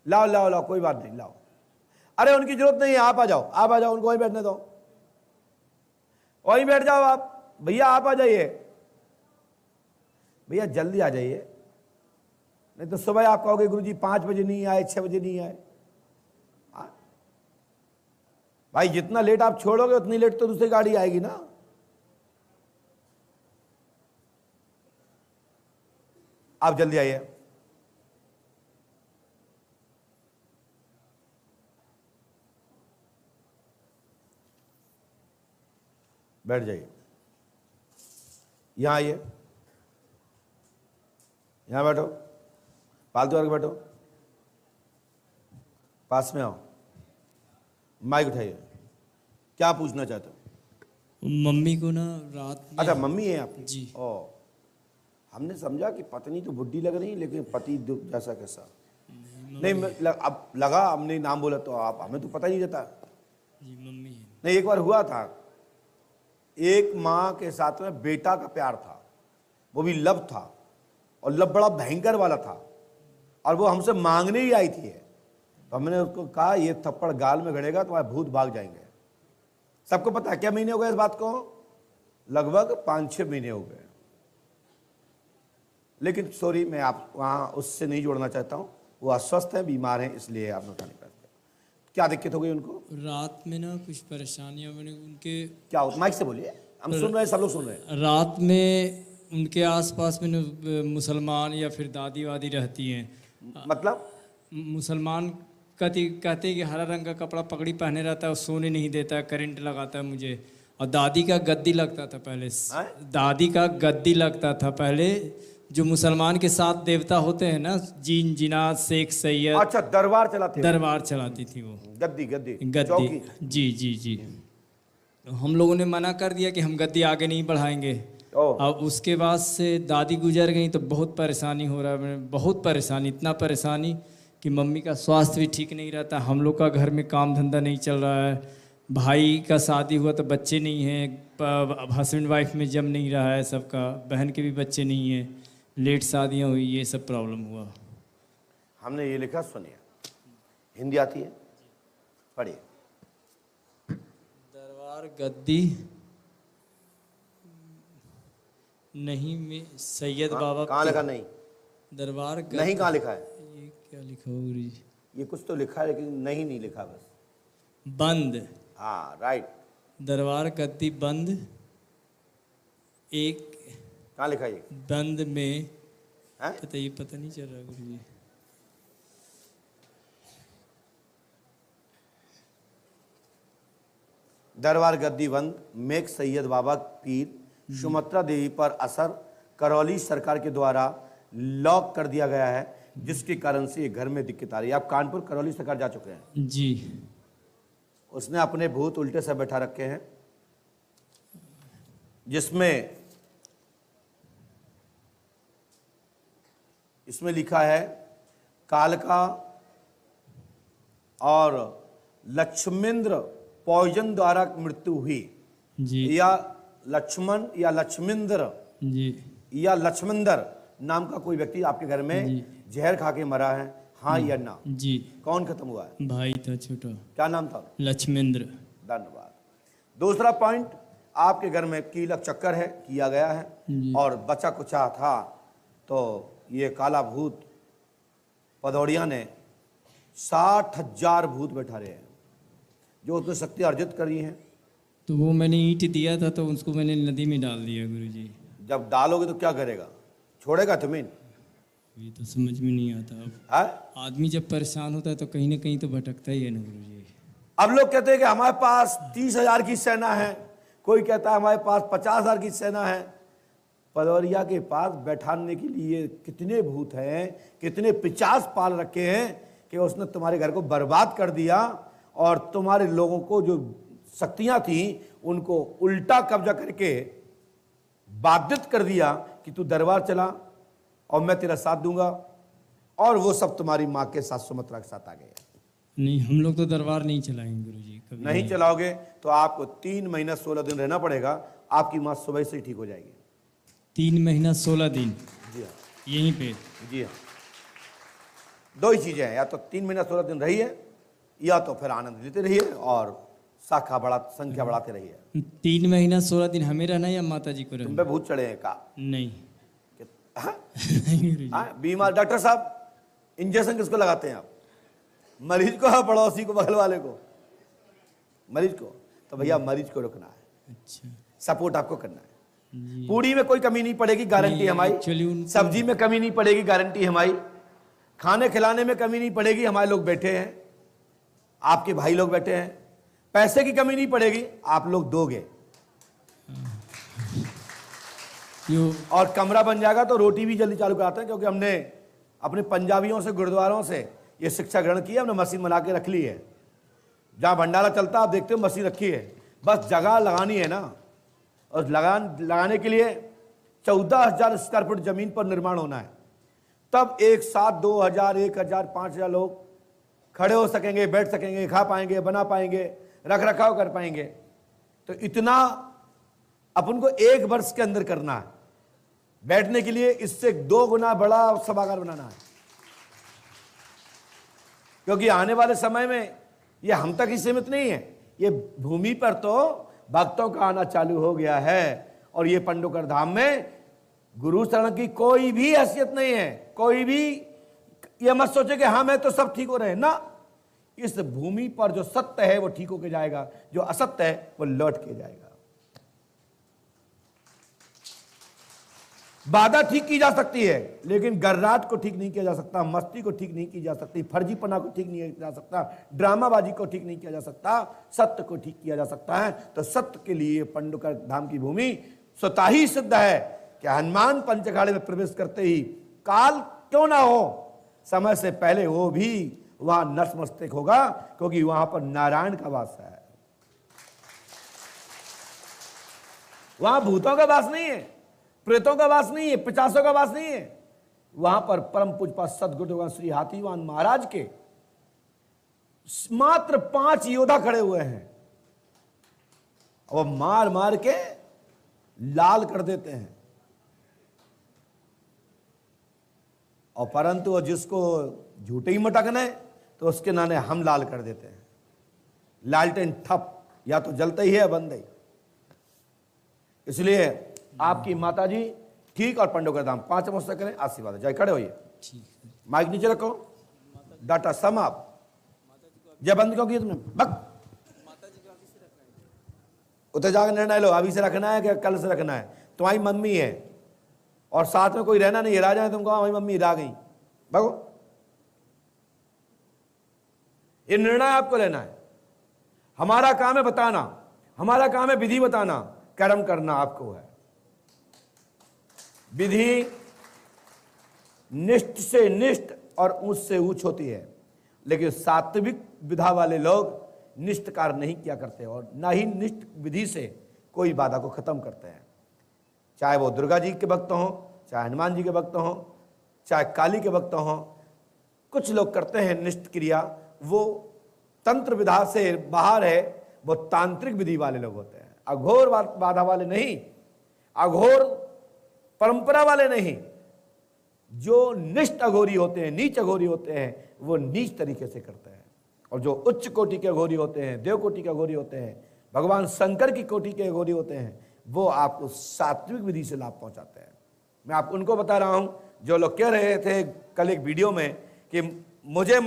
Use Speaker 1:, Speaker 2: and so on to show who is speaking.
Speaker 1: लाओ लाओ लाओ, कोई बात नहीं, लाओ। अरे उनकी जरूरत नहीं है, आप आ जाओ, आप आ जाओ, उनको वहीं बैठने दो, वहीं बैठ जाओ आप। भैया आप आ जाइए, भैया जल्दी आ जाइए, नहीं तो सुबह आप कहोगे गुरुजी 5 बजे नहीं आए, 6 बजे नहीं आए। भाई जितना लेट आप छोड़ोगे उतनी लेट तो दूसरी गाड़ी आएगी ना। आप जल्दी आइए। बैठ जाइए, यहां आइए, यहां बैठो, फालतू करके बैठो, पास में आओ, माइक उठाइए। क्या पूछना चाहते हो?
Speaker 2: मम्मी को ना रात में।
Speaker 1: अच्छा मम्मी है आपकी?
Speaker 2: जी।
Speaker 1: ओ, हमने समझा कि पत्नी तो बुढ़ी लग रही लेकिन पति जैसा कैसा। नहीं अब लगा, हमने नाम बोला तो आप, हमें तो पता ही नहीं रहता।
Speaker 2: जी मम्मी है।
Speaker 1: नहीं, एक बार हुआ था, एक माँ के साथ में बेटा का प्यार था, वो भी लब था, और लब बड़ा भयंकर वाला था, और वो हमसे मांगने ही आई थी। तो हमने उसको कहा ये थप्पड़ गाल में गड़ेगा तुम्हारे भूत भाग जाएंगे। सबको पता है क्या महीने हो गए इस बात को? लगभग 5-6 महीने हो गए। लेकिन सॉरी, मैं आप वहाँ उससे नहीं जोड़ना चाहता हूँ, वो अस्वस्थ हैं, बीमार हैं, इसलिए आप उठा नहीं पाते। क्या दिक्कत हो गई उनको?
Speaker 2: रात में ना कुछ परेशानियां, मैंने उनके।
Speaker 1: क्या हो? माइक से बोलिए, हम सुन रहे हैं, सब लोग सुन रहे हैं।
Speaker 2: रात में उनके आसपास में मुसलमान या फिर दादी वादी रहती हैं।
Speaker 1: मतलब
Speaker 2: मुसलमान कहते कि हरा रंग का कपड़ा पगड़ी पहने रहता है, सोने नहीं देता, करंट लगाता है मुझे। और दादी का गद्दी लगता था पहले, दादी का गद्दी लगता था पहले। जो मुसलमान के 7 देवता होते हैं ना, जीन, जिनात, शेख, सैयद।
Speaker 1: अच्छा, दरबार चलाती?
Speaker 2: दरबार चलाती थी वो।
Speaker 1: गद्दी गद्दी
Speaker 2: गद्दी, जी जी जी। तो हम लोगों ने मना कर दिया कि हम गद्दी आगे नहीं बढ़ाएंगे। अब उसके बाद से दादी गुजर गई तो बहुत परेशानी हो रहा है, बहुत परेशानी, इतना परेशानी कि मम्मी का स्वास्थ्य भी ठीक नहीं रहता, हम लोग का घर में काम धंधा नहीं चल रहा है, भाई का शादी हुआ तो बच्चे नहीं हैं, हस्बैंड वाइफ में जम नहीं रहा है सबका, बहन के भी बच्चे नहीं हैं, लेट शादियां हुई, ये सब प्रॉब्लम हुआ।
Speaker 1: हमने ये लिखा, सुनिए, हिंदी आती है, पढ़िए।
Speaker 2: दरबार गद्दी नहीं में सैयद बाबा।
Speaker 1: कहाँ लिखा? नहीं,
Speaker 2: दरबार
Speaker 1: नहीं कहाँ लिखा है?
Speaker 2: ये क्या लिखा हो रही?
Speaker 1: ये कुछ तो लिखा है लेकिन नहीं लिखा, बस
Speaker 2: बंद।
Speaker 1: हाँ, राइट।
Speaker 2: दरबार गद्दी बंद, एक
Speaker 1: कहाँ लिखा ये?
Speaker 2: बंद में
Speaker 1: है?
Speaker 2: ये पता नहीं चल रहा गुरु जी।
Speaker 1: दरबार गद्दी बंद, मेक सैयद बाबा पीर सुमत्रा देवी पर असर करौली सरकार के द्वारा लॉक कर दिया गया है, जिसके कारण से ये घर में दिक्कत आ रही है। आप कानपुर करौली सरकार जा चुके हैं?
Speaker 2: जी।
Speaker 1: उसने अपने भूत उल्टे से बैठा रखे हैं, जिसमें इसमें लिखा है कालका और लक्ष्मेंद्र पॉइजन द्वारा मृत्यु हुई
Speaker 2: जी।
Speaker 1: या लक्ष्मण या लक्ष्मेंद्र
Speaker 2: जी
Speaker 1: या लक्ष्मेंद्र नाम का कोई व्यक्ति आपके घर में जहर खा के मरा है, हाँ या ना?
Speaker 2: जी।
Speaker 1: कौन खत्म हुआ है?
Speaker 2: भाई था छोटा।
Speaker 1: क्या नाम था?
Speaker 2: लक्ष्मेंद्र।
Speaker 1: धन्यवाद। दूसरा पॉइंट, आपके घर में कीलक चक्कर है, किया गया है, और बचा कुचा था, तो ये काला भूत पदौड़िया ने 60,000 भूत बैठा रहे हैं, जो उसने शक्ति अर्जित करी है।
Speaker 2: तो वो मैंने ईंट दिया था तो उसको मैंने नदी में डाल दिया गुरुजी।
Speaker 1: जब डालोगे तो क्या करेगा? छोड़ेगा तुम्हें?
Speaker 2: ये तो समझ में नहीं आता। अब आदमी जब परेशान होता है तो कहीं ना कहीं तो भटकता ही है ना गुरुजी।
Speaker 1: अब लोग कहते हैं कि हमारे पास 30,000 की सेना है, कोई कहता है हमारे पास 50,000 की सेना है। पदौरिया के पास बैठाने के लिए कितने भूत हैं, कितने 50 पाल रखे हैं कि उसने तुम्हारे घर को बर्बाद कर दिया, और तुम्हारे लोगों को जो शक्तियां थी उनको उल्टा कब्जा करके बाधित कर दिया कि तू दरबार चला और मैं तेरा साथ दूंगा, और वो सब तुम्हारी माँ के साथ सुमित्रा के साथ आ गए।
Speaker 2: नहीं, हम लोग तो दरबार नहीं चलाएंगे गुरुजी, कभी
Speaker 1: नहीं चलाओगे तो आपको 3 महीना 16 दिन रहना पड़ेगा। आपकी माँ सुबह से ही ठीक हो जाएगी।
Speaker 2: 3 महीना 16 दिन?
Speaker 1: जी हाँ,
Speaker 2: यहीं पे?
Speaker 1: जी हाँ। दो ही चीजें हैं, या तो 3 महीना 16 दिन रहिए, या तो फिर आनंद लेते रहिए और संख्या बढ़ाते रहिए।
Speaker 2: 3 महीना 16 दिन हमें रहना या माता जी को
Speaker 1: तुम
Speaker 2: रहना?
Speaker 1: पे भूत चढ़े हैं का?
Speaker 2: नहीं।
Speaker 1: हाँ?
Speaker 2: नहीं गुरुजी।
Speaker 1: हाँ, बीमार डॉक्टर साहब इंजेक्शन किसको लगाते हैं आप? मरीज को या पड़ोसी को, बगल वाले को? मरीज को। तो भैया मरीज को रुकना है,
Speaker 2: अच्छा
Speaker 1: सपोर्ट आपको करना है।
Speaker 2: जी।
Speaker 1: पूड़ी में कोई कमी नहीं पड़ेगी, गारंटी
Speaker 2: नहीं,
Speaker 1: हमारी।
Speaker 2: actually उनको-
Speaker 1: सब्जी में कमी नहीं पड़ेगी, गारंटी हमारी। खाने खिलाने में कमी नहीं पड़ेगी, हमारे लोग बैठे हैं, आपके भाई लोग बैठे हैं। पैसे की कमी नहीं पड़ेगी, आप लोग दोगे। और कमरा बन जाएगा तो रोटी भी जल्दी चालू कराते हैं, क्योंकि हमने अपने पंजाबियों से, गुरुद्वारों से ये शिक्षा ग्रहण की है। हमने मशीन बना के रख ली है, जहां भंडारा चलता है आप देखते हो मशीन रखी है, बस जगह लगानी है ना। और लगाने के लिए 14,000 स्क्वायर फुट जमीन पर निर्माण होना है, तब एक साथ 2,000, 1,000, 5,000 लोग खड़े हो सकेंगे, बैठ सकेंगे, खा पाएंगे, बना पाएंगे, रख रखाव कर पाएंगे। तो इतना अपन को 1 वर्ष के अंदर करना है। बैठने के लिए इससे 2 गुना बड़ा सभागार बनाना है, क्योंकि आने वाले समय में ये हम तक ही सीमित नहीं है, ये भूमि पर तो भक्तों का आना चालू हो गया है। और ये पंडोकर धाम में गुरु शरण की कोई भी हैसियत नहीं है। कोई भी ये मत सोचे कि हाँ मैं तो सब ठीक हो रहे हैं ना। इस भूमि पर जो सत्य है वो ठीक होके जाएगा, जो असत्य है वो लौट के जाएगा। बाधा ठीक की जा सकती है, लेकिन गर्राट को ठीक नहीं किया जा सकता, मस्ती को ठीक नहीं की जा सकती, फर्जीपना को ठीक नहीं किया जा सकता, ड्रामाबाजी को ठीक नहीं किया जा सकता, सत्य को ठीक किया जा सकता है। तो सत्य के लिए पंडोकर धाम की भूमि स्वतः ही सिद्ध है कि हनुमान पंचखाड़े में प्रवेश करते ही काल क्यों ना हो, समय से पहले वो भी वहां नतमस्तक होगा, क्योंकि वहां पर नारायण का वास है। वहां भूतों का वास नहीं है, प्रेतों का वास नहीं है, पिचासों का वास नहीं है। वहां पर परम पूज्य सदगुरु श्री हाथीवान महाराज के मात्र 5 योद्धा खड़े हुए हैं, और मार मार के लाल कर देते हैं। और परंतु जिसको झूठे ही मटकने तो उसके नाने हम लाल कर देते हैं। लालटेन ठप, या तो जलता ही है बंद ही। इसलिए आपकी माताजी ठीक और पंडोकर धाम 5 नमस्ते करें, आशीर्वाद है। जय, खड़े होइए, माइक नीचे रखो, डाटा समाप्त। जय बंद क्यों किया तुमने? बक उतर जाकर निर्णय लो, अभी से रखना है कि कल से रखना है। तुम्हारी मम्मी है और साथ में कोई रहना नहीं है, राजा है, तुमको हमारी मम्मी रा गई, भगो। ये निर्णय आपको लेना है। हमारा काम है बताना, हमारा काम है विधि बताना, कर्म करना आपको है। विधि निष्ठ से निष्ठ और ऊंच से ऊंच होती है, लेकिन सात्विक विधा वाले लोग निष्ठ कार्य नहीं किया करते और ना ही निष्ठ विधि से कोई बाधा को खत्म करते हैं। चाहे वो दुर्गा जी के भक्त हों, चाहे हनुमान जी के भक्त हों, चाहे काली के भक्त हों। कुछ लोग करते हैं निष्ठ क्रिया, वो तंत्र विधा से बाहर है, वो तांत्रिक विधि वाले लोग होते हैं। अघोर बाधा वाले नहीं, अघोर परंपरा वाले नहीं। जो निष्ठ अघोरी होते हैं, नीच अघोरी होते हैं, वो नीच तरीके से करते हैं। और जो उच्च कोटि के अघोरी होते हैं, देव कोटि के अघोरी होते हैं, भगवान शंकर की कोटि के अघोरी होते हैं, वो आपको सात्विक विधि से लाभ पहुंचाते हैं। मैं आप उनको बता रहा हूं, जो लोग कह रहे थे कल एक वीडियो में कि मुझे